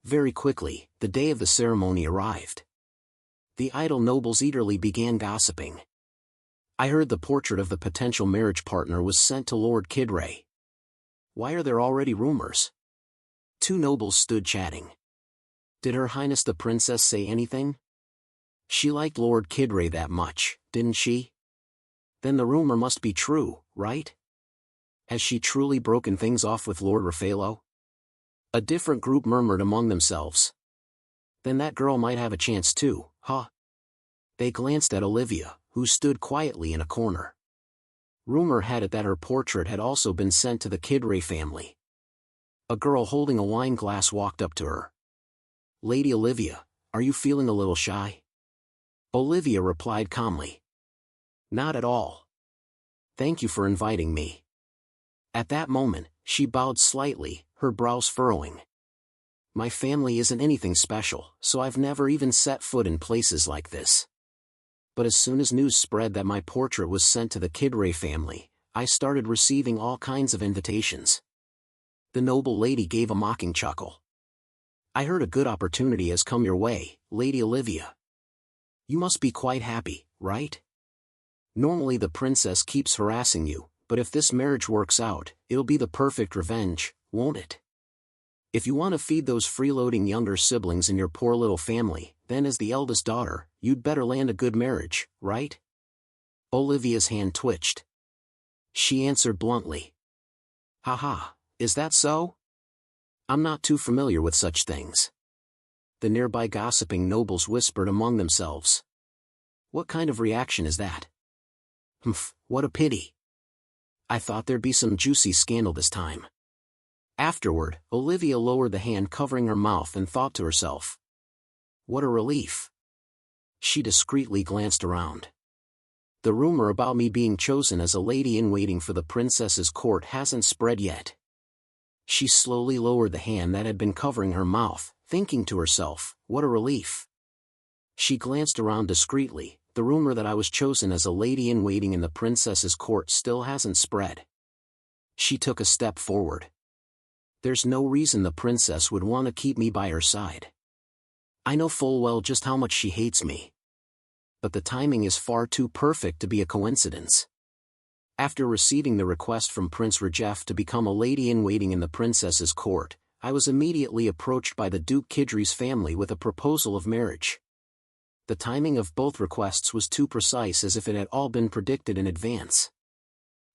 Very quickly, the day of the ceremony arrived. The idle nobles eagerly began gossiping. I heard the portrait of the potential marriage partner was sent to Lord Kidray. Why are there already rumors? Two nobles stood chatting. Did Her Highness the Princess say anything? She liked Lord Kidray that much, didn't she? Then the rumor must be true, right? Has she truly broken things off with Lord Raffaello? A different group murmured among themselves. Then that girl might have a chance too, huh? They glanced at Olivia, who stood quietly in a corner. Rumor had it that her portrait had also been sent to the Kidray family. A girl holding a wine glass walked up to her. Lady Olivia, are you feeling a little shy? Olivia replied calmly. Not at all. Thank you for inviting me. At that moment, she bowed slightly, her brows furrowing. My family isn't anything special, so I've never even set foot in places like this. But as soon as news spread that my portrait was sent to the Kidray family, I started receiving all kinds of invitations. The noble lady gave a mocking chuckle. I heard a good opportunity has come your way, Lady Olivia. You must be quite happy, right? Normally the princess keeps harassing you, but if this marriage works out, it'll be the perfect revenge, won't it? If you want to feed those freeloading younger siblings in your poor little family, then as the eldest daughter, you'd better land a good marriage, right? Olivia's hand twitched. She answered bluntly. Haha, is that so? I'm not too familiar with such things. The nearby gossiping nobles whispered among themselves. What kind of reaction is that? Humph, what a pity. I thought there'd be some juicy scandal this time. Afterward, Olivia lowered the hand covering her mouth and thought to herself. What a relief. She discreetly glanced around. The rumor about me being chosen as a lady-in-waiting for the princess's court hasn't spread yet. She slowly lowered the hand that had been covering her mouth, thinking to herself, what a relief. She glanced around discreetly. The rumor that I was chosen as a lady-in-waiting in the princess's court still hasn't spread. She took a step forward. There's no reason the princess would want to keep me by her side. I know full well just how much she hates me. But the timing is far too perfect to be a coincidence. After receiving the request from Prince Rajef to become a lady-in-waiting in the princess's court, I was immediately approached by the Duke Kidray's family with a proposal of marriage. The timing of both requests was too precise, as if it had all been predicted in advance.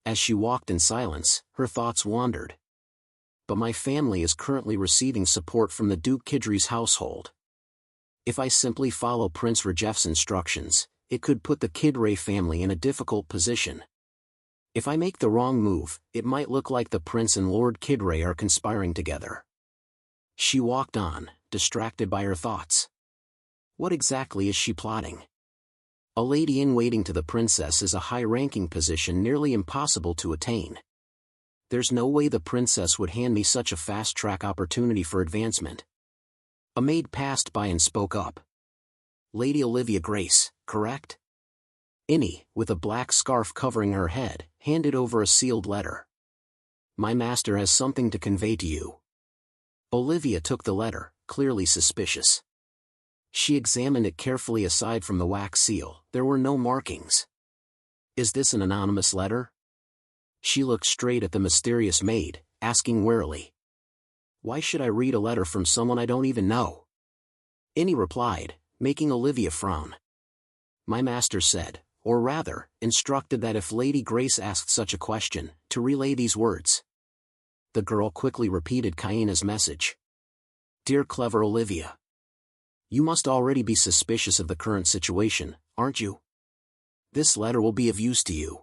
As she walked in silence, her thoughts wandered. But my family is currently receiving support from the Duke Kidray's household. If I simply follow Prince Rajef's instructions, it could put the Kidray family in a difficult position. If I make the wrong move, it might look like the prince and Lord Kidray are conspiring together. She walked on, distracted by her thoughts. What exactly is she plotting? A lady-in-waiting to the princess is a high-ranking position nearly impossible to attain. There's no way the princess would hand me such a fast-track opportunity for advancement. A maid passed by and spoke up. Lady Olivia Grace, correct? Innie, with a black scarf covering her head, handed over a sealed letter. My master has something to convey to you. Olivia took the letter, clearly suspicious. She examined it carefully. Aside from the wax seal, there were no markings. Is this an anonymous letter? She looked straight at the mysterious maid, asking warily. Why should I read a letter from someone I don't even know? Innie replied, making Olivia frown. My master said, or rather, instructed that if Lady Grace asked such a question, to relay these words. The girl quickly repeated Kaina's message. Dear clever Olivia. You must already be suspicious of the current situation, aren't you? This letter will be of use to you.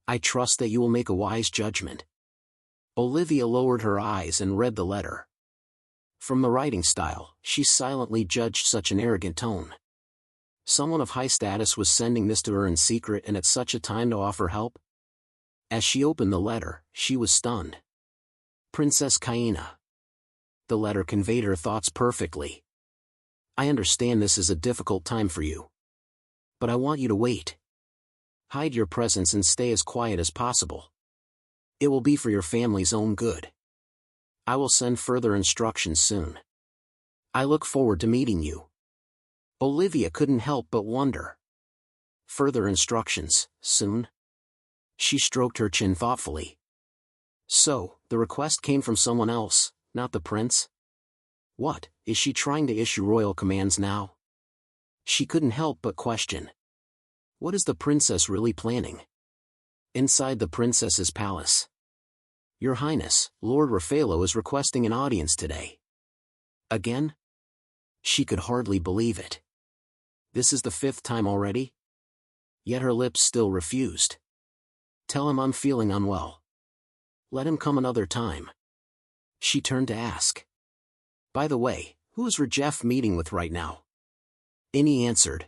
I trust that you will make a wise judgment. Olivia lowered her eyes and read the letter. From the writing style, she silently judged such an arrogant tone. Someone of high status was sending this to her in secret and at such a time to offer help? As she opened the letter, she was stunned. Princess Kaina. The letter conveyed her thoughts perfectly. I understand this is a difficult time for you. But I want you to wait. Hide your presence and stay as quiet as possible. It will be for your family's own good. I will send further instructions soon. I look forward to meeting you. Olivia couldn't help but wonder. Further instructions, soon? She stroked her chin thoughtfully. So, the request came from someone else, not the prince? What, is she trying to issue royal commands now? She couldn't help but question. What is the princess really planning? Inside the princess's palace. Your Highness, Lord Raffaello is requesting an audience today. Again? She could hardly believe it. This is the 5th time already? Yet her lips still refused. Tell him I'm feeling unwell. Let him come another time. She turned to ask. By the way, who is Rajef meeting with right now? Inni answered.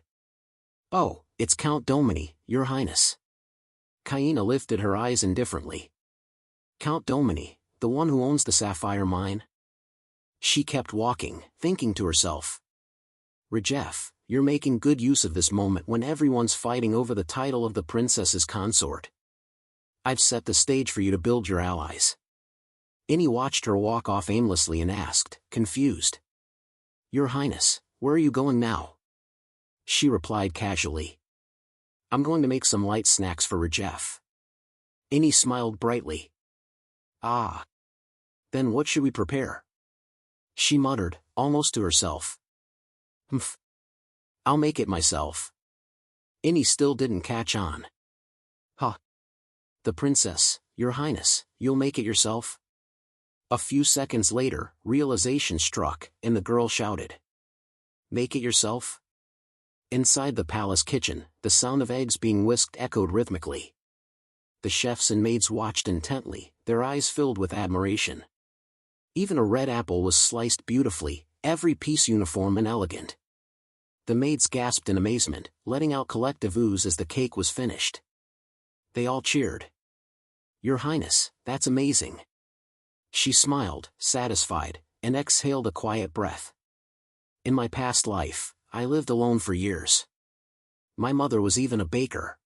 Oh, it's Count Domini, Your Highness. Kaina lifted her eyes indifferently. Count Domini, the one who owns the sapphire mine? She kept walking, thinking to herself. Rajef, you're making good use of this moment when everyone's fighting over the title of the princess's consort. I've set the stage for you to build your allies. Inni watched her walk off aimlessly and asked, confused. Your Highness, where are you going now? She replied casually. I'm going to make some light snacks for Rajef. Inni smiled brightly. Ah. Then what should we prepare? She muttered, almost to herself. Humph. I'll make it myself. Inni still didn't catch on. Huh. The princess, Your Highness, you'll make it yourself? A few seconds later, realization struck, and the girl shouted. Make it yourself? Inside the palace kitchen, the sound of eggs being whisked echoed rhythmically. The chefs and maids watched intently, their eyes filled with admiration. Even a red apple was sliced beautifully, every piece uniform and elegant. The maids gasped in amazement, letting out collective oohs as the cake was finished. They all cheered. Your Highness, that's amazing. She smiled, satisfied, and exhaled a quiet breath. In my past life, I lived alone for years. My mother was even a baker.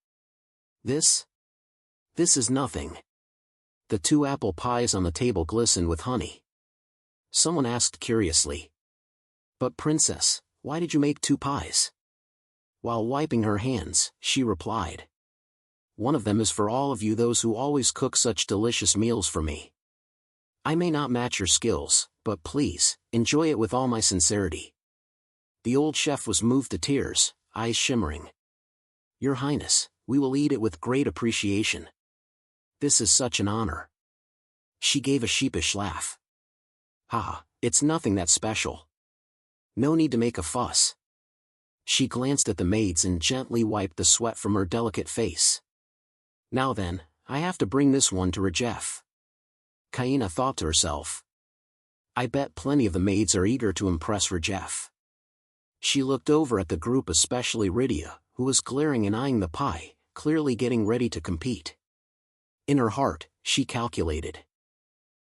This is nothing. The 2 apple pies on the table glistened with honey. Someone asked curiously. But princess, why did you make 2 pies? While wiping her hands, she replied. One of them is for all of you, those who always cook such delicious meals for me. I may not match your skills, but please, enjoy it with all my sincerity. The old chef was moved to tears, eyes shimmering. Your Highness, we will eat it with great appreciation. This is such an honor. She gave a sheepish laugh. Ha, it's nothing that special. No need to make a fuss. She glanced at the maids and gently wiped the sweat from her delicate face. Now then, I have to bring this one to Rajef. Kaina thought to herself. I bet plenty of the maids are eager to impress Rajef. She looked over at the group, especially Rydia, who was glaring and eyeing the pie, clearly getting ready to compete. In her heart, she calculated.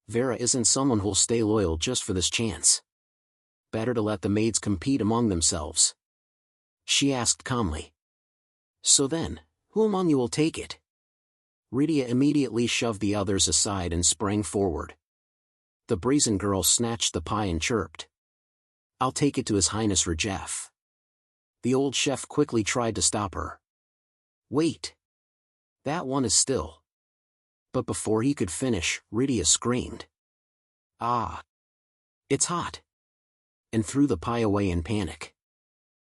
Vera isn't someone who'll stay loyal just for this chance. Better to let the maids compete among themselves. She asked calmly. So then, who among you will take it? Rydia immediately shoved the others aside and sprang forward. The brazen girl snatched the pie and chirped. I'll take it to His Highness Rajef. The old chef quickly tried to stop her. Wait. That one is still. But before he could finish, Rydia screamed. Ah! It's hot! And threw the pie away in panic.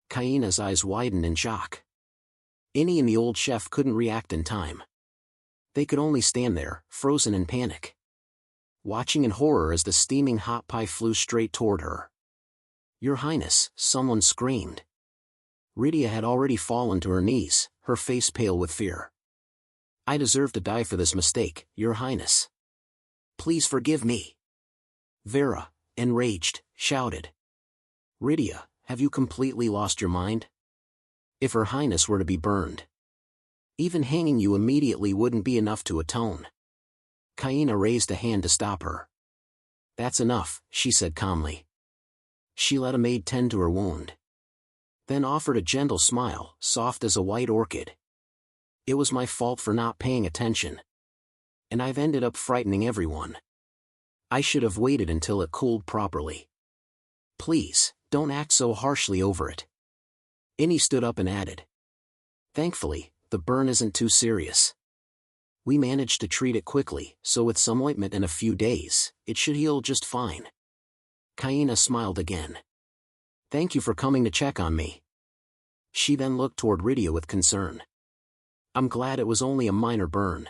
Kaina's eyes widened in shock. Inni and the old chef couldn't react in time. They could only stand there, frozen in panic. Watching in horror as the steaming hot pie flew straight toward her. Your Highness, someone screamed. Rydia had already fallen to her knees, her face pale with fear. I deserve to die for this mistake, Your Highness. Please forgive me. Vera, enraged, shouted. Rydia, have you completely lost your mind? If Her Highness were to be burned, even hanging you immediately wouldn't be enough to atone. Kaina raised a hand to stop her. That's enough, she said calmly. She let a maid tend to her wound. Then offered a gentle smile, soft as a white orchid. It was my fault for not paying attention. And I've ended up frightening everyone. I should have waited until it cooled properly. Please, don't act so harshly over it. Innie stood up and added. Thankfully, the burn isn't too serious. We managed to treat it quickly, so with some ointment and a few days, it should heal just fine. Kaina smiled again. Thank you for coming to check on me. She then looked toward Rydia with concern. I'm glad it was only a minor burn.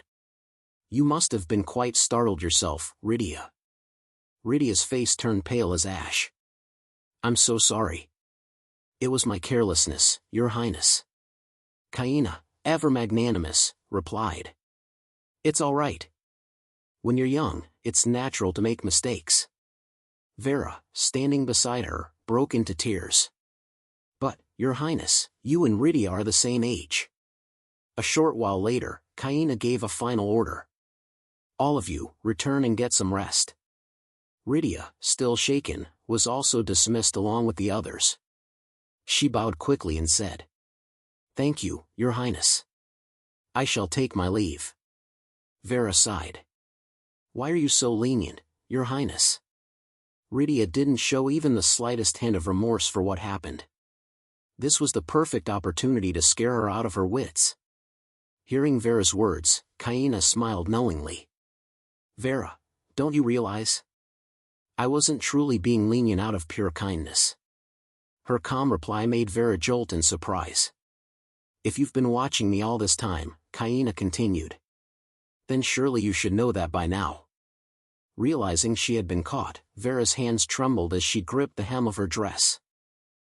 You must have been quite startled yourself, Rydia. Rydia's face turned pale as ash. I'm so sorry. It was my carelessness, Your Highness. Kaina, ever magnanimous, replied. It's all right. When you're young, it's natural to make mistakes. Vera, standing beside her, broke into tears. But, Your Highness, you and Rydia are the same age. A short while later, Kaina gave a final order. All of you, return and get some rest. Rydia, still shaken, was also dismissed along with the others. She bowed quickly and said, Thank you, Your Highness. I shall take my leave. Vera sighed. Why are you so lenient, Your Highness? Rydia didn't show even the slightest hint of remorse for what happened. This was the perfect opportunity to scare her out of her wits. Hearing Vera's words, Kaina smiled knowingly. Vera, don't you realize? I wasn't truly being lenient out of pure kindness. Her calm reply made Vera jolt in surprise. If you've been watching me all this time, Kaina continued. Then surely you should know that by now. Realizing she had been caught, Vera's hands trembled as she gripped the hem of her dress.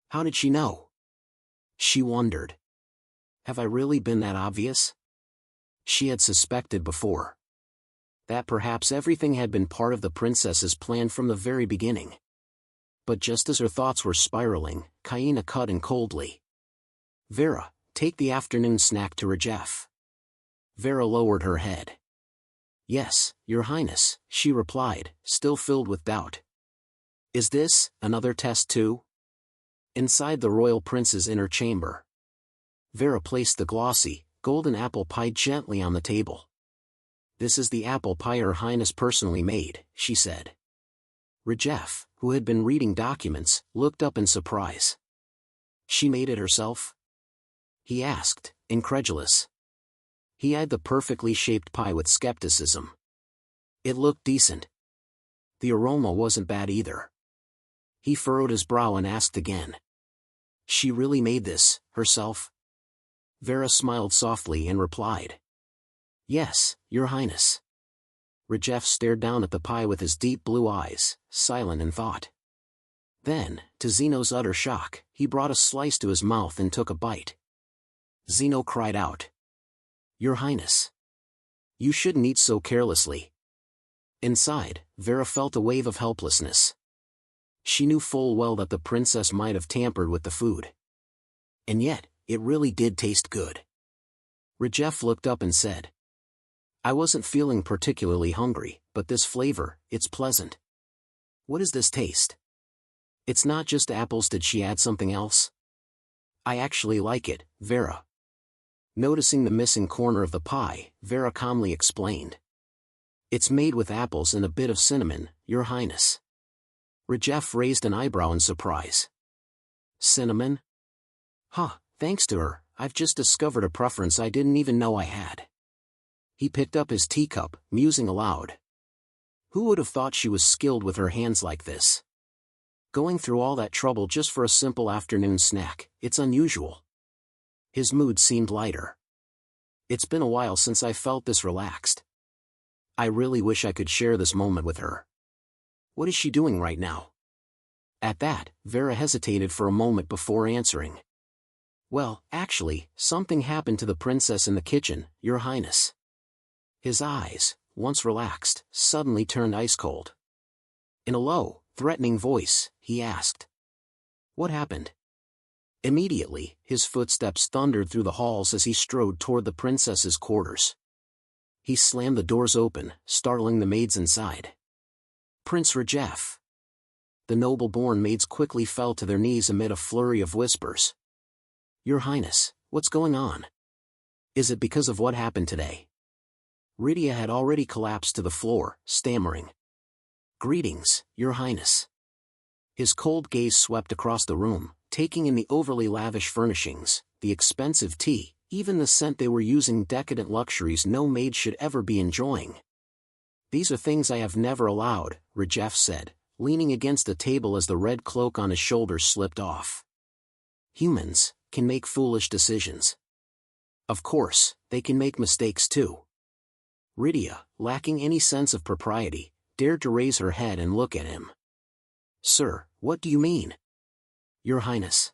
How did she know? She wondered. Have I really been that obvious? She had suspected before. That perhaps everything had been part of the princess's plan from the very beginning. But just as her thoughts were spiraling, Kaina cut in coldly. Vera, take the afternoon snack to Rajef. Vera lowered her head. Yes, Your Highness, she replied, still filled with doubt. Is this another test too? Inside the royal prince's inner chamber, Vera placed the glossy, golden apple pie gently on the table. This is the apple pie Her Highness personally made, she said. Rajef, who had been reading documents, looked up in surprise. She made it herself? He asked, incredulous. He eyed the perfectly shaped pie with skepticism. It looked decent. The aroma wasn't bad either. He furrowed his brow and asked again. She really made this, herself? Vera smiled softly and replied. Yes, Your Highness. Rajef stared down at the pie with his deep blue eyes, silent in thought. Then, to Zeno's utter shock, he brought a slice to his mouth and took a bite. Zeno cried out. Your Highness. You shouldn't eat so carelessly. Inside, Vera felt a wave of helplessness. She knew full well that the princess might have tampered with the food. And yet, it really did taste good. Rajef looked up and said. I wasn't feeling particularly hungry, but this flavor, it's pleasant. What is this taste? It's not just apples. Did she add something else? I actually like it, Vera. Noticing the missing corner of the pie, Vera calmly explained. It's made with apples and a bit of cinnamon, Your Highness. Rajef raised an eyebrow in surprise. Cinnamon? Huh, thanks to her, I've just discovered a preference I didn't even know I had. He picked up his teacup, musing aloud. Who would have thought she was skilled with her hands like this? Going through all that trouble just for a simple afternoon snack, it's unusual. His mood seemed lighter. It's been a while since I felt this relaxed. I really wish I could share this moment with her. What is she doing right now? At that, Vera hesitated for a moment before answering. Well, actually, something happened to the princess in the kitchen, Your Highness. His eyes, once relaxed, suddenly turned ice cold. In a low, threatening voice, he asked. What happened? Immediately, his footsteps thundered through the halls as he strode toward the princess's quarters. He slammed the doors open, startling the maids inside. Prince Rajef. The noble-born maids quickly fell to their knees amid a flurry of whispers. Your Highness, what's going on? Is it because of what happened today? Rydia had already collapsed to the floor, stammering. Greetings, Your Highness. His cold gaze swept across the room, taking in the overly lavish furnishings, the expensive tea, even the scent they were using, decadent luxuries no maid should ever be enjoying. "These are things I have never allowed," Rajef said, leaning against the table as the red cloak on his shoulders slipped off. "Humans can make foolish decisions. Of course, they can make mistakes too." Rydia, lacking any sense of propriety, dared to raise her head and look at him. "Sir, what do you mean?" "Your Highness."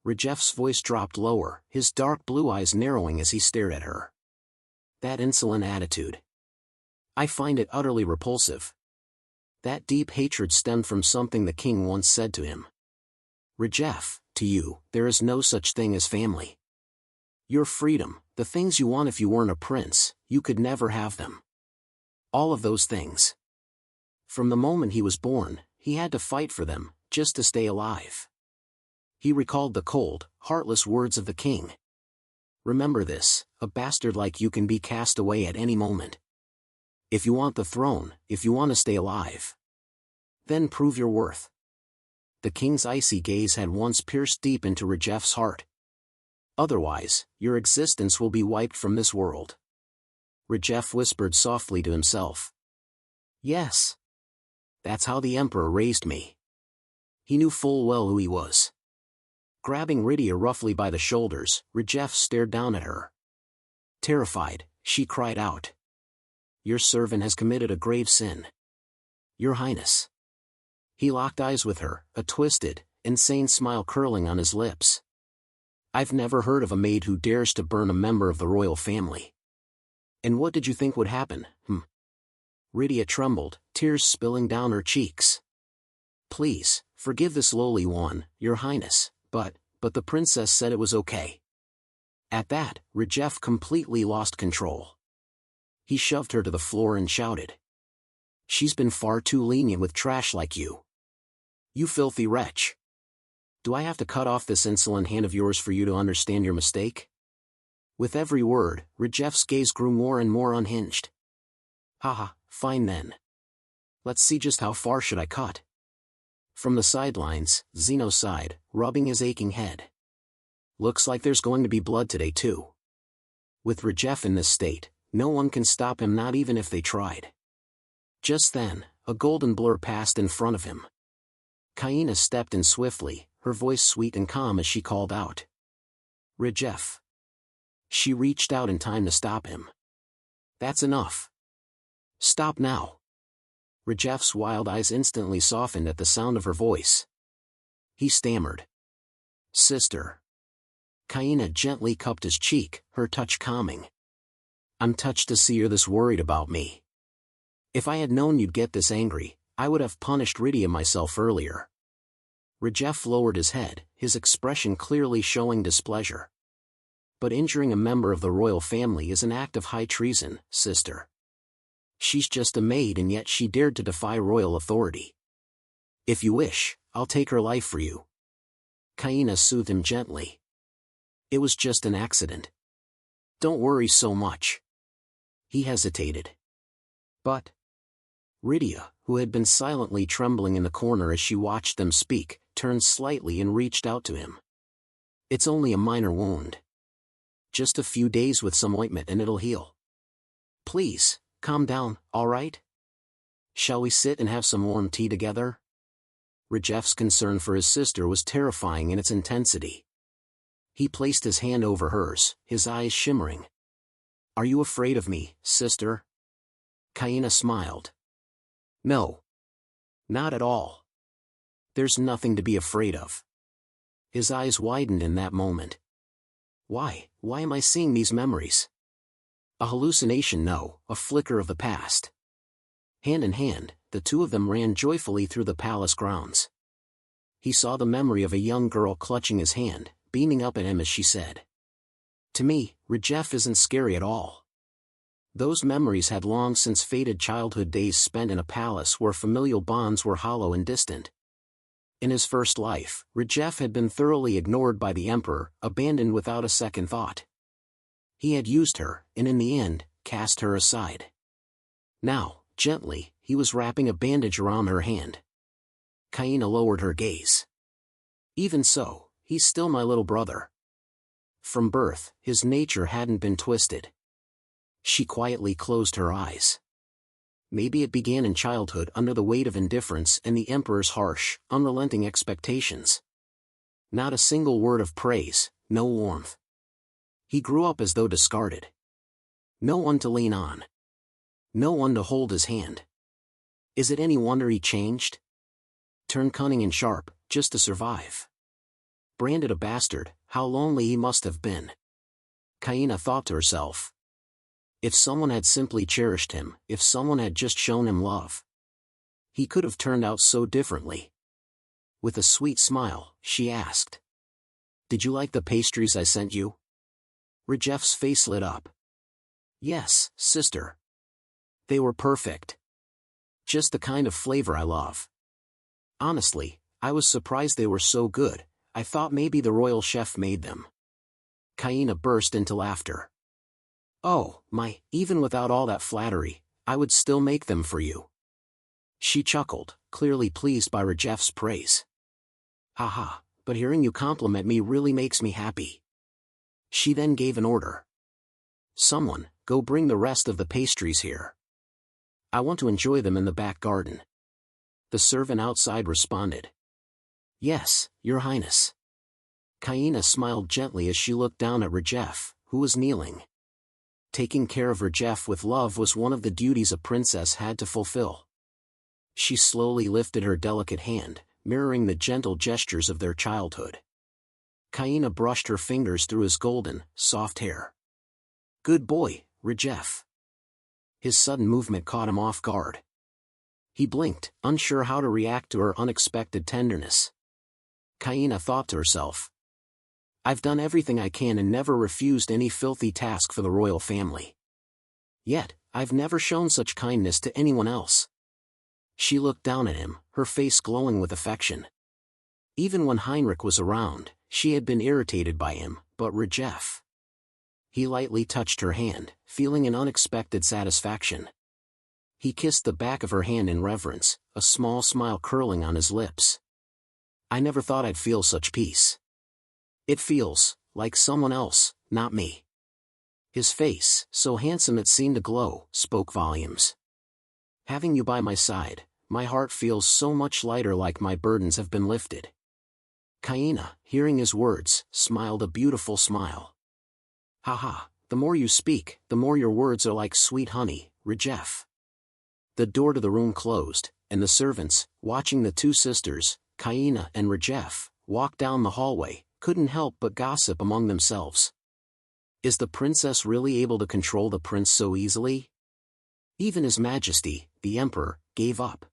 Rajef's voice dropped lower, his dark blue eyes narrowing as he stared at her. "That insolent attitude. I find it utterly repulsive." That deep hatred stemmed from something the king once said to him. "Rajef, to you, there is no such thing as family. Your freedom, the things you want if you weren't a prince, you could never have them. All of those things. From the moment he was born, he had to fight for them, just to stay alive." He recalled the cold, heartless words of the king. "Remember this, a bastard like you can be cast away at any moment. If you want the throne, if you want to stay alive, then prove your worth." The king's icy gaze had once pierced deep into Rajef's heart. "Otherwise, your existence will be wiped from this world." Rajef whispered softly to himself. "Yes. That's how the Emperor raised me." He knew full well who he was. Grabbing Rydia roughly by the shoulders, Rajef stared down at her. Terrified, she cried out. "Your servant has committed a grave sin, Your Highness." He locked eyes with her, a twisted, insane smile curling on his lips. "I've never heard of a maid who dares to burn a member of the royal family. And what did you think would happen, Rydia trembled, tears spilling down her cheeks. "Please, forgive this lowly one, Your Highness, but the princess said it was okay." At that, Rajef completely lost control. He shoved her to the floor and shouted. "She's been far too lenient with trash like you. You filthy wretch. Do I have to cut off this insolent hand of yours for you to understand your mistake?" With every word, Rajef's gaze grew more and more unhinged. "Haha, fine then. Let's see just how far should I cut." From the sidelines, Zeno sighed, rubbing his aching head. "Looks like there's going to be blood today too." With Rajef in this state, no one can stop him, not even if they tried. Just then, a golden blur passed in front of him. Kaina stepped in swiftly, her voice sweet and calm as she called out. "Rajef." She reached out in time to stop him. "That's enough. Stop now." Rajef's wild eyes instantly softened at the sound of her voice. He stammered. "Sister." Kaina gently cupped his cheek, her touch calming. "I'm touched to see you're this worried about me. If I had known you'd get this angry, I would have punished Rydia myself earlier." Rajef lowered his head, his expression clearly showing displeasure. "But injuring a member of the royal family is an act of high treason, sister. She's just a maid and yet she dared to defy royal authority. If you wish, I'll take her life for you." Kaina soothed him gently. "It was just an accident. Don't worry so much." He hesitated. "But..." Rydia, who had been silently trembling in the corner as she watched them speak, turned slightly and reached out to him. "It's only a minor wound. Just a few days with some ointment and it'll heal. Please, calm down, all right? Shall we sit and have some warm tea together?" Rajef's concern for his sister was terrifying in its intensity. He placed his hand over hers, his eyes shimmering. "Are you afraid of me, sister?" Kaina smiled. "No. Not at all. There's nothing to be afraid of." His eyes widened in that moment. Why am I seeing these memories? A hallucination? No, a flicker of the past. Hand in hand, the two of them ran joyfully through the palace grounds. He saw the memory of a young girl clutching his hand, beaming up at him as she said, "To me, Rajef isn't scary at all." Those memories had long since faded, childhood days spent in a palace where familial bonds were hollow and distant. In his first life, Rajef had been thoroughly ignored by the Emperor, abandoned without a second thought. He had used her, and in the end, cast her aside. Now, gently, he was wrapping a bandage around her hand. Kaina lowered her gaze. Even so, he's still my little brother. From birth, his nature hadn't been twisted. She quietly closed her eyes. Maybe it began in childhood under the weight of indifference and the Emperor's harsh, unrelenting expectations. Not a single word of praise, no warmth. He grew up as though discarded. No one to lean on. No one to hold his hand. Is it any wonder he changed? Turned cunning and sharp, just to survive. Branded a bastard, how lonely he must have been. Kaina thought to herself. If someone had simply cherished him, if someone had just shown him love, he could have turned out so differently. With a sweet smile, she asked. Did you like the pastries I sent you? Rajeff's face lit up. Yes, sister. They were perfect. Just the kind of flavor I love. Honestly, I was surprised they were so good. I thought maybe the royal chef made them. Kaina burst into laughter. Oh, even without all that flattery, I would still make them for you. She chuckled, clearly pleased by Rajeff's praise. Haha, but hearing you compliment me really makes me happy. She then gave an order. Someone, go bring the rest of the pastries here. I want to enjoy them in the back garden. The servant outside responded. Yes, Your Highness. Kaina smiled gently as she looked down at Rajeff, who was kneeling. Taking care of Rajeff with love was one of the duties a princess had to fulfill. She slowly lifted her delicate hand, mirroring the gentle gestures of their childhood. Kaina brushed her fingers through his golden, soft hair. Good boy, Rajeff. His sudden movement caught him off guard. He blinked, unsure how to react to her unexpected tenderness. Kaina thought to herself. I've done everything I can and never refused any filthy task for the royal family. Yet, I've never shown such kindness to anyone else. She looked down at him, her face glowing with affection. Even when Heinrich was around, she had been irritated by him, but Rajeff. He lightly touched her hand, feeling an unexpected satisfaction. He kissed the back of her hand in reverence, a small smile curling on his lips. I never thought I'd feel such peace. It feels like someone else, not me. His face, so handsome it seemed to glow, spoke volumes. Having you by my side, my heart feels so much lighter, like my burdens have been lifted. Kaina, hearing his words, smiled a beautiful smile. Haha, the more you speak, the more your words are like sweet honey, Rajeff. The door to the room closed, and the servants, watching the two sisters, Kaina and Rajeff, walk down the hallway, couldn't help but gossip among themselves. Is the princess really able to control the prince so easily? Even His Majesty, the Emperor, gave up.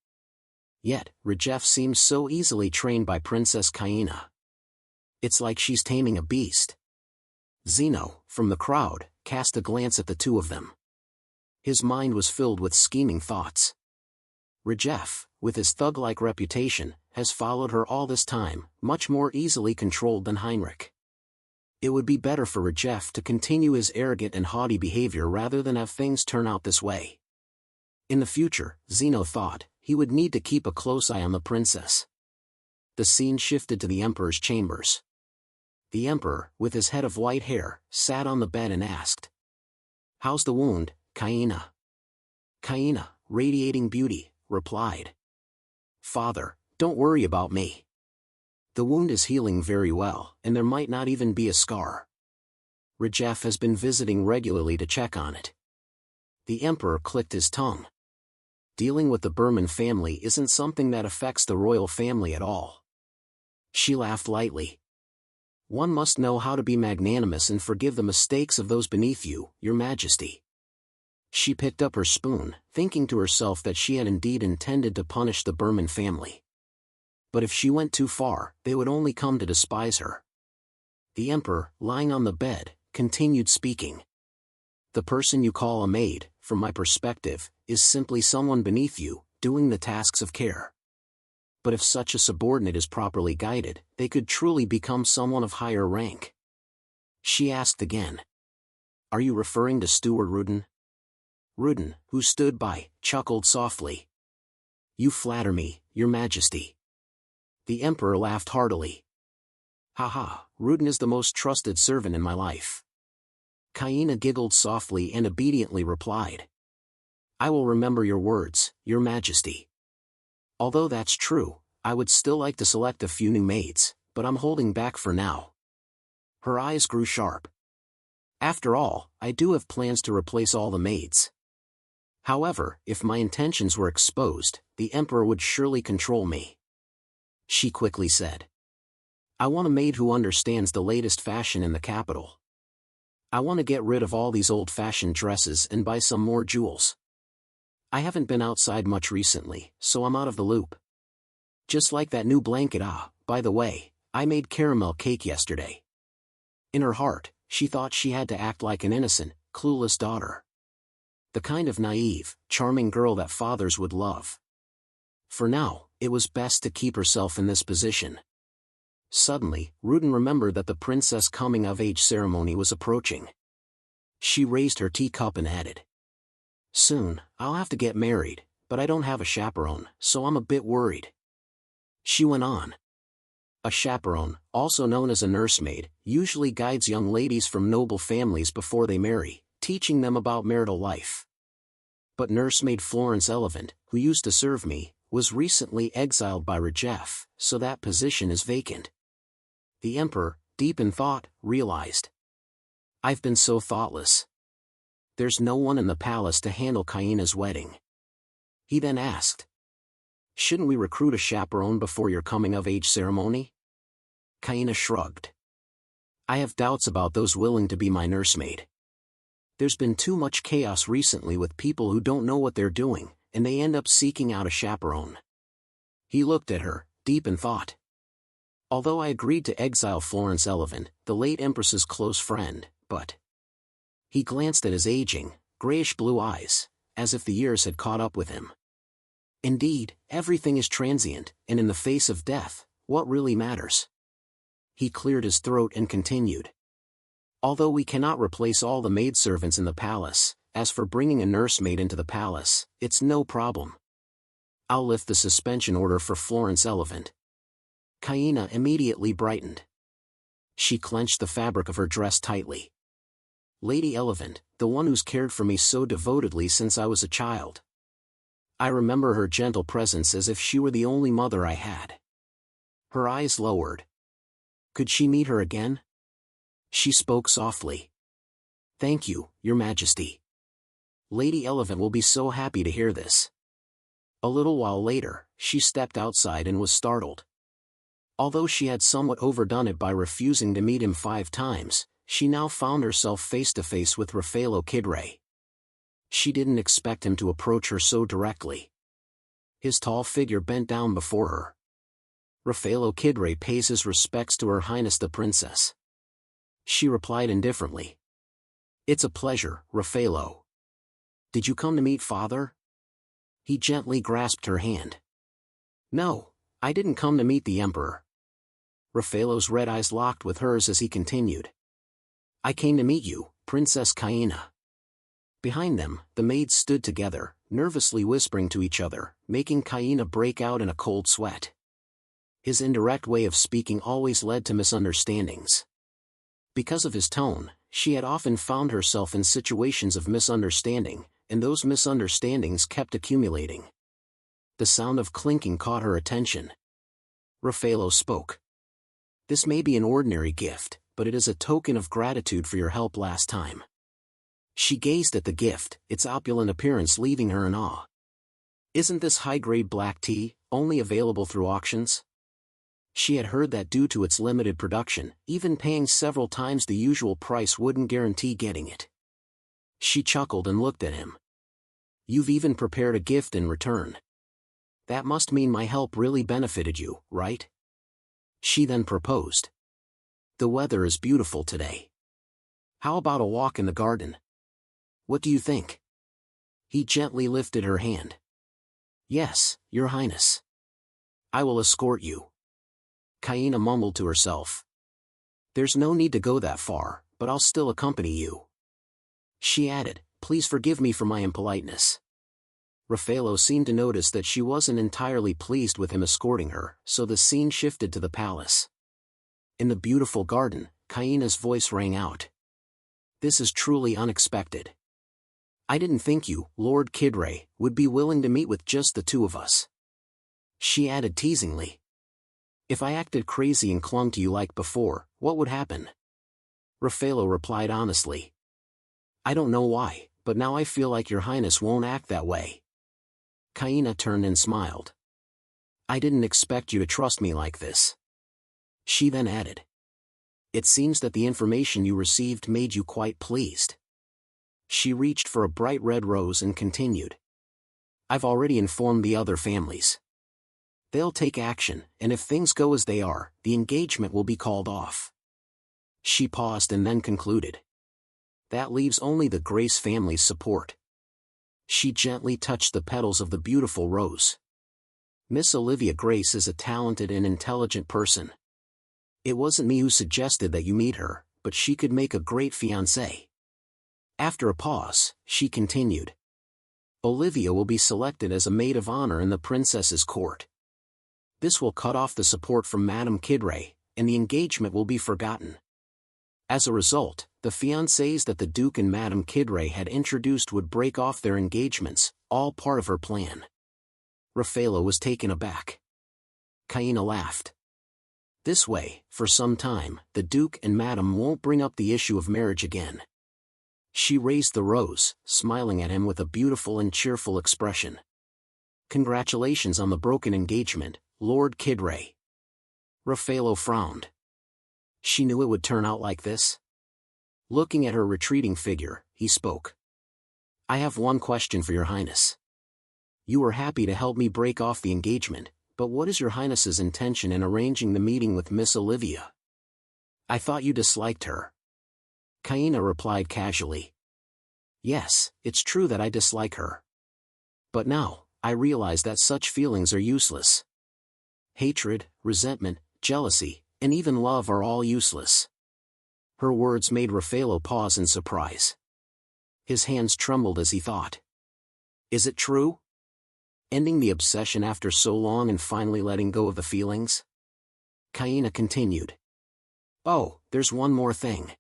Yet, Rajeff seems so easily trained by Princess Kaina. It's like she's taming a beast. Zeno, from the crowd, cast a glance at the two of them. His mind was filled with scheming thoughts. Rajeff, with his thug-like reputation, has followed her all this time, much more easily controlled than Heinrich. It would be better for Rajeff to continue his arrogant and haughty behavior rather than have things turn out this way. In the future, Zeno thought, he would need to keep a close eye on the princess. The scene shifted to the Emperor's chambers. The Emperor, with his head of white hair, sat on the bed and asked, How's the wound, Kaina? Kaina, radiating beauty, replied, Father, don't worry about me. The wound is healing very well, and there might not even be a scar. Rajeff has been visiting regularly to check on it. The Emperor clicked his tongue. Dealing with the Berman family isn't something that affects the royal family at all. She laughed lightly. One must know how to be magnanimous and forgive the mistakes of those beneath you, Your Majesty. She picked up her spoon, thinking to herself that she had indeed intended to punish the Berman family. But if she went too far, they would only come to despise her. The Emperor, lying on the bed, continued speaking. The person you call a maid, from my perspective, is simply someone beneath you, doing the tasks of care. But if such a subordinate is properly guided, they could truly become someone of higher rank. She asked again. Are you referring to Steward Rudin? Rudin, who stood by, chuckled softly. You flatter me, Your Majesty. The emperor laughed heartily. Haha, Rudin is the most trusted servant in my life. Kaina giggled softly and obediently replied. I will remember your words, your majesty. Although that's true, I would still like to select a few new maids, but I'm holding back for now. Her eyes grew sharp. After all, I do have plans to replace all the maids. However, if my intentions were exposed, the emperor would surely control me. She quickly said. I want a maid who understands the latest fashion in the capital. I want to get rid of all these old-fashioned dresses and buy some more jewels. I haven't been outside much recently, so I'm out of the loop. Just like that new blanket. By the way, I made caramel cake yesterday. In her heart, she thought she had to act like an innocent, clueless daughter. The kind of naive, charming girl that fathers would love. For now, it was best to keep herself in this position. Suddenly, Rudin remembered that the princess' coming-of-age ceremony was approaching. She raised her teacup and added. Soon, I'll have to get married, but I don't have a chaperone, so I'm a bit worried. She went on. A chaperone, also known as a nursemaid, usually guides young ladies from noble families before they marry, teaching them about marital life. But nursemaid Florence Elevant, who used to serve me, was recently exiled by Rajef, so that position is vacant. The emperor, deep in thought, realized. I've been so thoughtless. There's no one in the palace to handle Kaina's wedding. He then asked. Shouldn't we recruit a chaperone before your coming-of-age ceremony? Kaina shrugged. I have doubts about those willing to be my nursemaid. There's been too much chaos recently with people who don't know what they're doing, and they end up seeking out a chaperone. He looked at her, deep in thought. Although I agreed to exile Florence Elevant, the late empress's close friend, but... He glanced at his aging, grayish-blue eyes, as if the years had caught up with him. Indeed, everything is transient, and in the face of death, what really matters? He cleared his throat and continued. Although we cannot replace all the maidservants in the palace, as for bringing a nursemaid into the palace, it's no problem. I'll lift the suspension order for Florence Elevant. Kaina immediately brightened. She clenched the fabric of her dress tightly. Lady Elevant, the one who's cared for me so devotedly since I was a child. I remember her gentle presence as if she were the only mother I had. Her eyes lowered. Could she meet her again? She spoke softly. Thank you, Your Majesty. Lady Elevant will be so happy to hear this. A little while later, she stepped outside and was startled. Although she had somewhat overdone it by refusing to meet him 5 times, she now found herself face to face with Raffaello Kidre. She didn't expect him to approach her so directly. His tall figure bent down before her. Raffaello Kidre pays his respects to Her Highness the Princess. She replied indifferently. It's a pleasure, Raffaello. Did you come to meet father? He gently grasped her hand. No, I didn't come to meet the emperor. Raffaello's red eyes locked with hers as he continued. I came to meet you, Princess Kaina. Behind them, the maids stood together, nervously whispering to each other, making Kaina break out in a cold sweat. His indirect way of speaking always led to misunderstandings. Because of his tone, she had often found herself in situations of misunderstanding, and those misunderstandings kept accumulating. The sound of clinking caught her attention. Raffaello spoke. This may be an ordinary gift, but it is a token of gratitude for your help last time. She gazed at the gift, its opulent appearance leaving her in awe. Isn't this high-grade black tea, only available through auctions? She had heard that due to its limited production, even paying several times the usual price wouldn't guarantee getting it. She chuckled and looked at him. You've even prepared a gift in return. That must mean my help really benefited you, right? She then proposed. The weather is beautiful today. How about a walk in the garden? What do you think? He gently lifted her hand. Yes, Your Highness. I will escort you. Kaina mumbled to herself. There's no need to go that far, but I'll still accompany you. She added, please forgive me for my impoliteness. Raffaello seemed to notice that she wasn't entirely pleased with him escorting her, so the scene shifted to the palace. In the beautiful garden, Kaina's voice rang out. "This is truly unexpected. I didn't think you, Lord Kidray, would be willing to meet with just the two of us." She added teasingly. "If I acted crazy and clung to you like before, what would happen?" Raffaello replied honestly. "I don't know why, but now I feel like your highness won't act that way." Kaina turned and smiled. "I didn't expect you to trust me like this." She then added. "It seems that the information you received made you quite pleased." She reached for a bright red rose and continued. "I've already informed the other families. They'll take action, and if things go as they are, the engagement will be called off." She paused and then concluded. "That leaves only the Grace family's support." She gently touched the petals of the beautiful rose. "Miss Olivia Grace is a talented and intelligent person. It wasn't me who suggested that you meet her, but she could make a great fiancée." After a pause, she continued. "Olivia will be selected as a maid of honor in the princess's court. This will cut off the support from Madame Kidray, and the engagement will be forgotten. As a result, the fiancés that the Duke and Madame Kidray had introduced would break off their engagements, all part of her plan." Raffaello was taken aback. Kaina laughed. "This way, for some time, the Duke and Madame won't bring up the issue of marriage again." She raised the rose, smiling at him with a beautiful and cheerful expression. "Congratulations on the broken engagement, Lord Kidray." Raffaello frowned. She knew it would turn out like this. Looking at her retreating figure, he spoke. "I have one question for your highness. You were happy to help me break off the engagement, but what is your highness's intention in arranging the meeting with Miss Olivia? I thought you disliked her." Kaina replied casually. "Yes, it's true that I dislike her. But now, I realize that such feelings are useless. Hatred, resentment, jealousy, and even love are all useless." Her words made Raffaello pause in surprise. His hands trembled as he thought. Is it true? Ending the obsession after so long and finally letting go of the feelings? Kaina continued. "Oh, there's one more thing."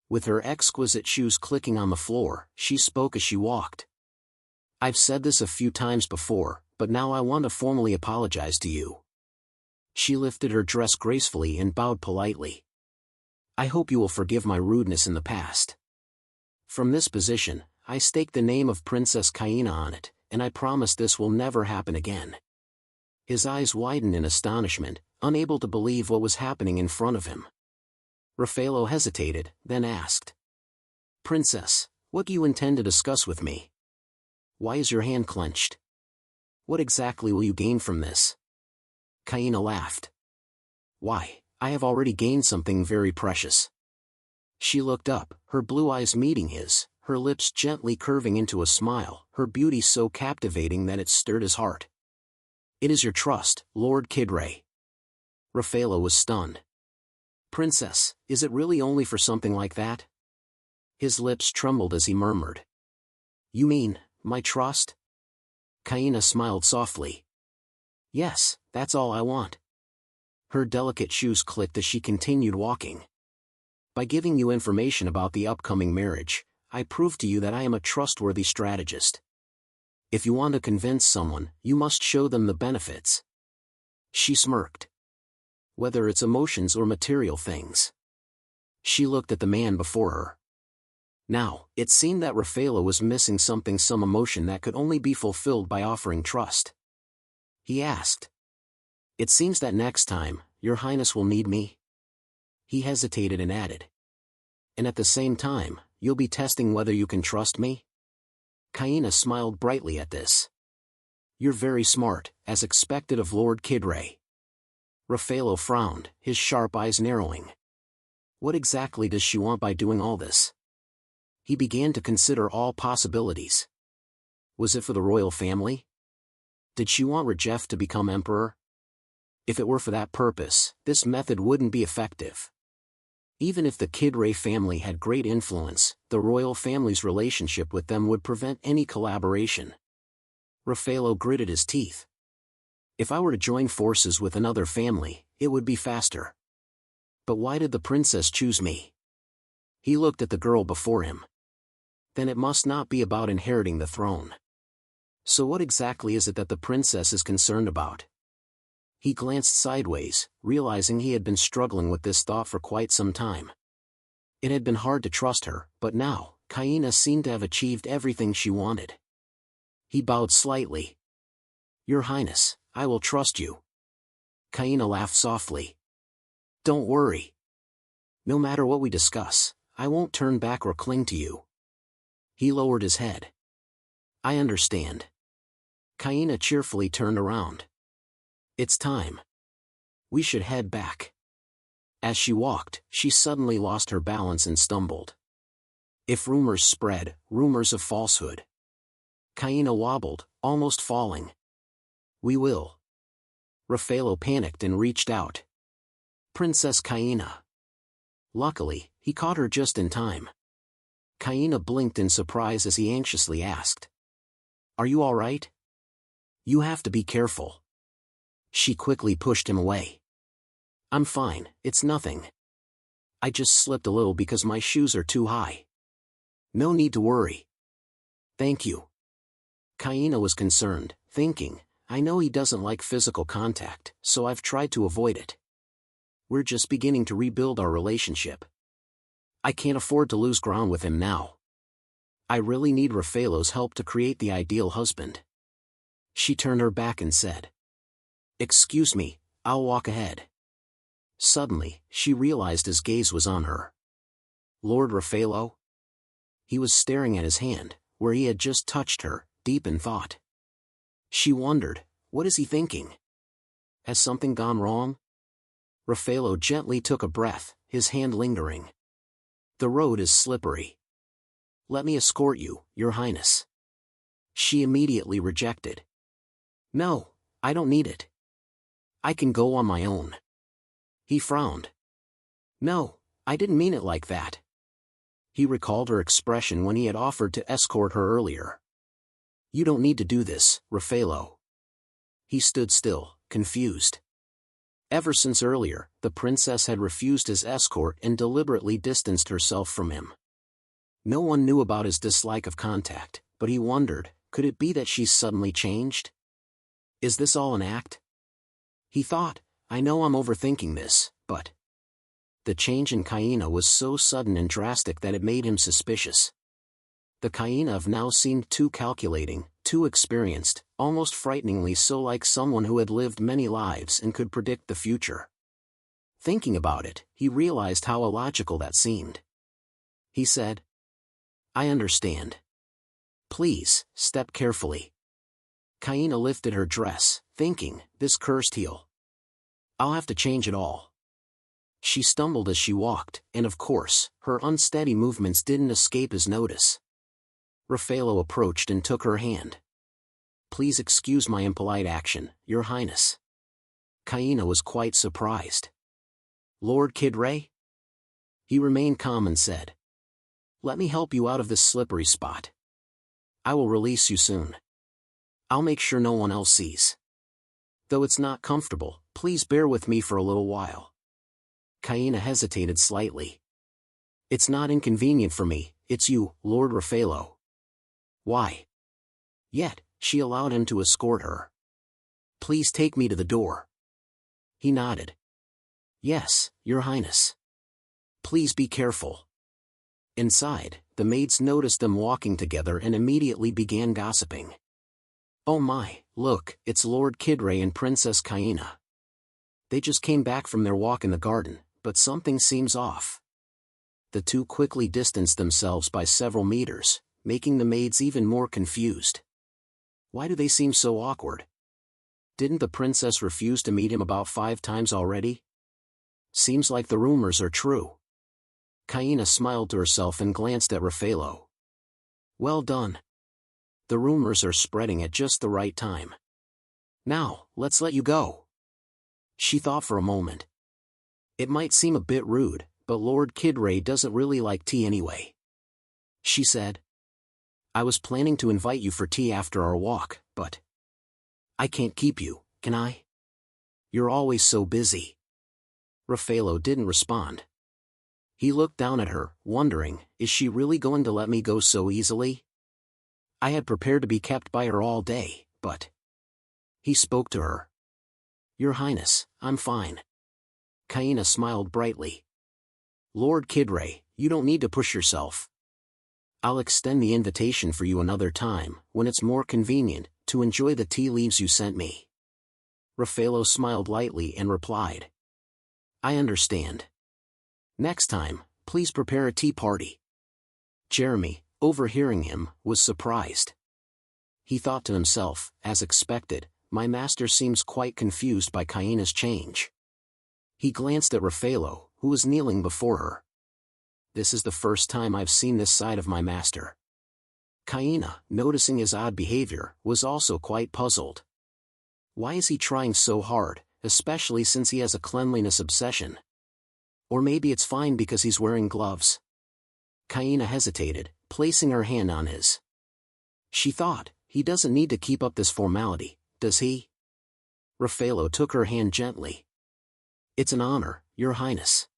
With her exquisite shoes clicking on the floor, she spoke as she walked. "I've said this a few times before, but now I want to formally apologize to you." She lifted her dress gracefully and bowed politely. "I hope you will forgive my rudeness in the past. From this position, I stake the name of Princess Kaina on it, and I promise this will never happen again." His eyes widened in astonishment, unable to believe what was happening in front of him. Raffaello hesitated, then asked. "Princess, what do you intend to discuss with me? Why is your hand clenched? What exactly will you gain from this?" Kaina laughed. "Why, I have already gained something very precious." She looked up, her blue eyes meeting his, her lips gently curving into a smile, her beauty so captivating that it stirred his heart. "It is your trust, Lord Kidray." Raffaello was stunned. "Princess, is it really only for something like that?" His lips trembled as he murmured. "You mean, my trust?" Kaina smiled softly. "Yes, that's all I want." Her delicate shoes clicked as she continued walking. "By giving you information about the upcoming marriage, I prove to you that I am a trustworthy strategist. If you want to convince someone, you must show them the benefits." She smirked. "Whether it's emotions or material things." She looked at the man before her. Now, it seemed that Raffaello was missing something, some emotion that could only be fulfilled by offering trust. He asked. "It seems that next time, your highness will need me?" He hesitated and added. "And at the same time, you'll be testing whether you can trust me?" Kaina smiled brightly at this. "You're very smart, as expected of Lord Kidray." Raffaello frowned, his sharp eyes narrowing. What exactly does she want by doing all this? He began to consider all possibilities. Was it for the royal family? Did she want Rajef to become emperor? If it were for that purpose, this method wouldn't be effective. Even if the Kidray family had great influence, the royal family's relationship with them would prevent any collaboration. Raffaello gritted his teeth. If I were to join forces with another family, it would be faster. But why did the princess choose me? He looked at the girl before him. Then it must not be about inheriting the throne. So what exactly is it that the princess is concerned about? He glanced sideways, realizing he had been struggling with this thought for quite some time. It had been hard to trust her, but now, Kaina seemed to have achieved everything she wanted. He bowed slightly. Your Highness, I will trust you. Kaina laughed softly. Don't worry. No matter what we discuss, I won't turn back or cling to you. He lowered his head. I understand. Kaina cheerfully turned around. It's time. We should head back. As she walked, she suddenly lost her balance and stumbled. If rumors spread, rumors of falsehood. Kaina wobbled, almost falling. We will. Raffaello panicked and reached out. Princess Kaina. Luckily, he caught her just in time. Kaina blinked in surprise as he anxiously asked. Are you all right? You have to be careful. She quickly pushed him away. I'm fine, it's nothing. I just slipped a little because my shoes are too high. No need to worry. Thank you. Kaina was concerned, thinking, I know he doesn't like physical contact, so I've tried to avoid it. We're just beginning to rebuild our relationship. I can't afford to lose ground with him now. I really need Raffaello's help to create the ideal husband. She turned her back and said, Excuse me, I'll walk ahead. Suddenly, she realized his gaze was on her. Lord Raffaello? He was staring at his hand, where he had just touched her, deep in thought. She wondered, what is he thinking? Has something gone wrong? Raffaello gently took a breath, his hand lingering. The road is slippery. Let me escort you, Your Highness. She immediately rejected. No, I don't need it. I can go on my own. He frowned. No, I didn't mean it like that. He recalled her expression when he had offered to escort her earlier. You don't need to do this, Raffaello. He stood still, confused. Ever since earlier, the princess had refused his escort and deliberately distanced herself from him. No one knew about his dislike of contact, but he wondered, could it be that she's suddenly changed? Is this all an act? He thought, I know I'm overthinking this, but... The change in Kaina was so sudden and drastic that it made him suspicious. The Kaina of now seemed too calculating, too experienced, almost frighteningly so like someone who had lived many lives and could predict the future. Thinking about it, he realized how illogical that seemed. He said, I understand. Please, step carefully. Kaina lifted her dress, thinking, this cursed heel. I'll have to change it all. She stumbled as she walked, and of course, her unsteady movements didn't escape his notice. Raffaello approached and took her hand. Please excuse my impolite action, Your Highness. Kaina was quite surprised. Lord Kidray? He remained calm and said, Let me help you out of this slippery spot. I will release you soon. I'll make sure no one else sees. Though it's not comfortable, please bear with me for a little while. Kaina hesitated slightly. It's not inconvenient for me, it's you, Lord Raffaello. Why? Yet, she allowed him to escort her. Please take me to the door. He nodded. Yes, Your Highness. Please be careful. Inside, the maids noticed them walking together and immediately began gossiping. Oh my, look, it's Lord Kidray and Princess Kaina. They just came back from their walk in the garden, but something seems off. The two quickly distanced themselves by several meters, making the maids even more confused. Why do they seem so awkward? Didn't the princess refuse to meet him about 5 times already? Seems like the rumors are true. Kaina smiled to herself and glanced at Raffaello. Well done. The rumors are spreading at just the right time. Now, let's let you go. She thought for a moment. It might seem a bit rude, but Lord Kidray doesn't really like tea anyway. She said. I was planning to invite you for tea after our walk, but I can't keep you, can I? You're always so busy. Raffaello didn't respond. He looked down at her, wondering, is she really going to let me go so easily? I had prepared to be kept by her all day, but... He spoke to her. Your Highness, I'm fine. Kaina smiled brightly. Lord Kidray, you don't need to push yourself. I'll extend the invitation for you another time, when it's more convenient, to enjoy the tea leaves you sent me. Raffaello smiled lightly and replied. I understand. Next time, please prepare a tea party. Jeremy, overhearing him, was surprised. He thought to himself, as expected, my master seems quite confused by Kaina's change. He glanced at Raffaello, who was kneeling before her. This is the first time I've seen this side of my master. Kaina, noticing his odd behavior, was also quite puzzled. Why is he trying so hard, especially since he has a cleanliness obsession? Or maybe it's fine because he's wearing gloves. Kaina hesitated, placing her hand on his. She thought, he doesn't need to keep up this formality, does he? Raffaello took her hand gently. It's an honor, Your Highness.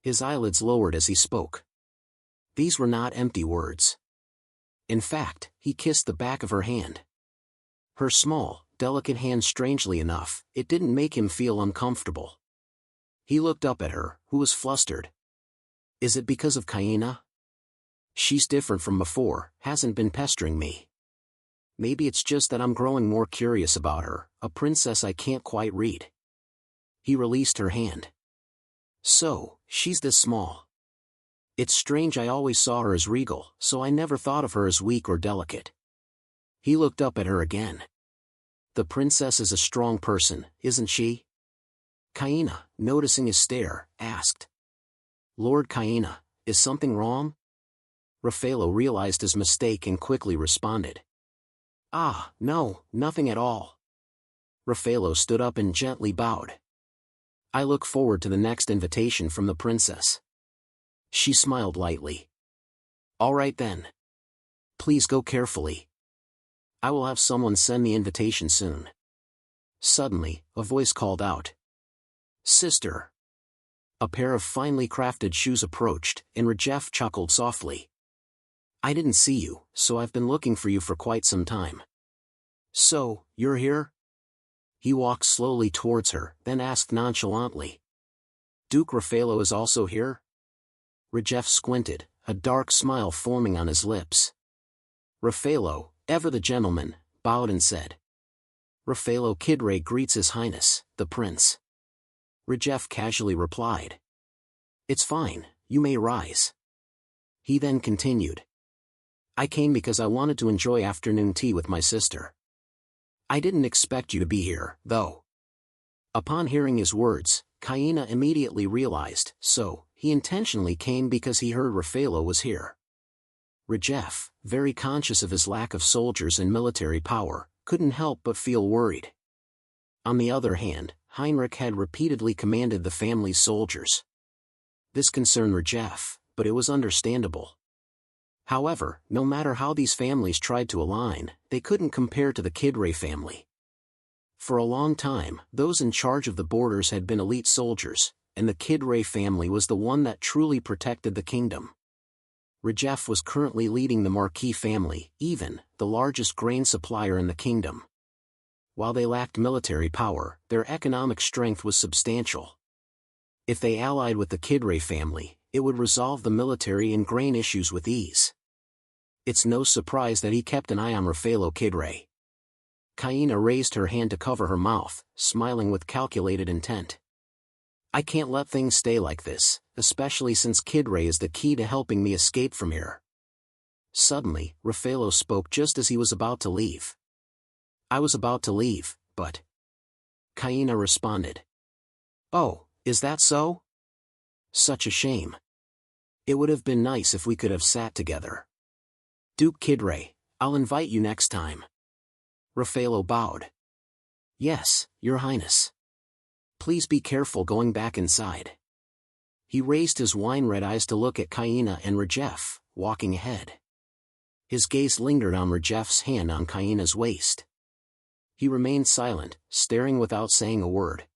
His eyelids lowered as he spoke. These were not empty words. In fact, he kissed the back of her hand. Her small, delicate hand, strangely enough, it didn't make him feel uncomfortable. He looked up at her, who was flustered. Is it because of Kaina? She's different from before, hasn't been pestering me. Maybe it's just that I'm growing more curious about her, a princess I can't quite read. He released her hand. So, she's this small. It's strange, I always saw her as regal, so I never thought of her as weak or delicate. He looked up at her again. The princess is a strong person, isn't she? Kaina, noticing his stare, asked. Lord Kaina, is something wrong? Raffaello realized his mistake and quickly responded. Ah, no, nothing at all. Raffaello stood up and gently bowed. I look forward to the next invitation from the princess. She smiled lightly. All right then. Please go carefully. I will have someone send the invitation soon. Suddenly, a voice called out. Sister. A pair of finely crafted shoes approached, and Rajef chuckled softly. I didn't see you, so I've been looking for you for quite some time. So, you're here? He walked slowly towards her, then asked nonchalantly. Duke Raffaello is also here? Rajef squinted, a dark smile forming on his lips. Raffaello, ever the gentleman, bowed and said. Raffaello Kidray greets His Highness, the Prince. Rajef casually replied. It's fine, you may rise. He then continued. I came because I wanted to enjoy afternoon tea with my sister. I didn't expect you to be here, though. Upon hearing his words, Kaina immediately realized, so, he intentionally came because he heard Raffaello was here. Rajef, very conscious of his lack of soldiers and military power, couldn't help but feel worried. On the other hand, Heinrich had repeatedly commanded the family's soldiers. This concerned Rajef, but it was understandable. However, no matter how these families tried to align, they couldn't compare to the Kidray family. For a long time, those in charge of the borders had been elite soldiers, and the Kidray family was the one that truly protected the kingdom. Rajef was currently leading the Marquis family, even, the largest grain supplier in the kingdom. While they lacked military power, their economic strength was substantial. If they allied with the Kidray family, it would resolve the military and grain issues with ease. It's no surprise that he kept an eye on Raffaello Kidray. Kaina raised her hand to cover her mouth, smiling with calculated intent. I can't let things stay like this, especially since Kidray is the key to helping me escape from here. Suddenly, Raffaello spoke just as he was about to leave. I was about to leave, but... Kaina responded. Oh, is that so? Such a shame. It would have been nice if we could have sat together. Duke Kidray, I'll invite you next time. Raffaello bowed. Yes, Your Highness. Please be careful going back inside. He raised his wine-red eyes to look at Kaina and Rajef, walking ahead. His gaze lingered on Rajeff's hand on Kaina's waist. He remained silent, staring without saying a word.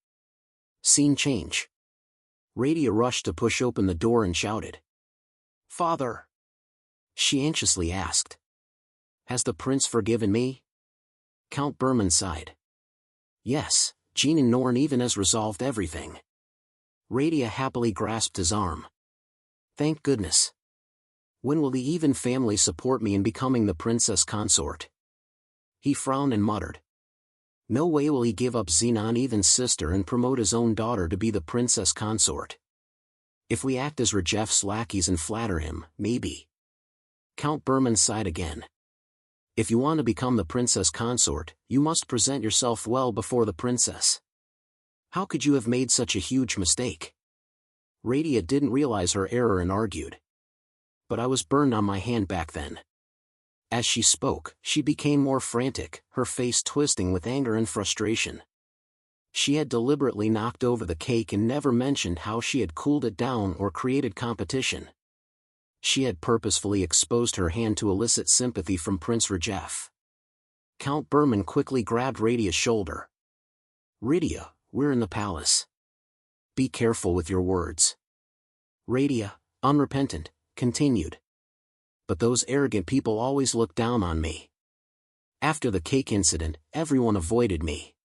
Scene change. Radia rushed to push open the door and shouted. "Father!" She anxiously asked. "Has the prince forgiven me?" Count Berman sighed. "Yes, Jean Norn even has resolved everything." Radia happily grasped his arm. "Thank goodness. When will the Even family support me in becoming the princess consort?" He frowned and muttered. No way will he give up Xenon Even's sister and promote his own daughter to be the princess consort. If we act as Rajeff's lackeys and flatter him, maybe. Count Berman sighed again. If you want to become the princess consort, you must present yourself well before the princess. How could you have made such a huge mistake? Radia didn't realize her error and argued. But I was burned on my hand back then. As she spoke, she became more frantic, her face twisting with anger and frustration. She had deliberately knocked over the cake and never mentioned how she had cooled it down or created competition. She had purposefully exposed her hand to elicit sympathy from Prince Rajeff. Count Berman quickly grabbed Radia's shoulder. "Radia, we're in the palace. Be careful with your words." Radia, unrepentant, continued. "But those arrogant people always look down on me. After the cake incident, everyone avoided me."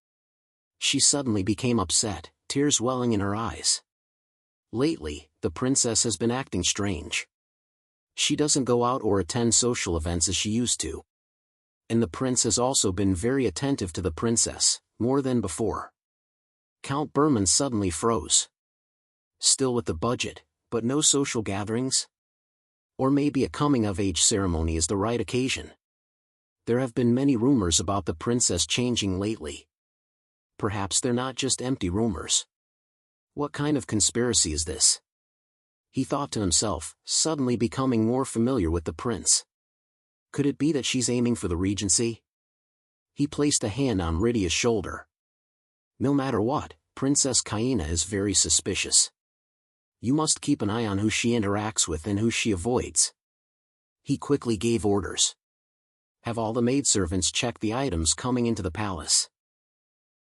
She suddenly became upset, tears welling in her eyes. "Lately, the princess has been acting strange. She doesn't go out or attend social events as she used to. And the prince has also been very attentive to the princess, more than before." Count Berman suddenly froze. Still with the budget, but no social gatherings? Or maybe a coming-of-age ceremony is the right occasion. There have been many rumors about the princess changing lately. Perhaps they're not just empty rumors. What kind of conspiracy is this? He thought to himself, suddenly becoming more familiar with the prince. Could it be that she's aiming for the regency? He placed a hand on Radia's shoulder. No matter what, Princess Kaina is very suspicious. You must keep an eye on who she interacts with and who she avoids. He quickly gave orders. Have all the maidservants check the items coming into the palace.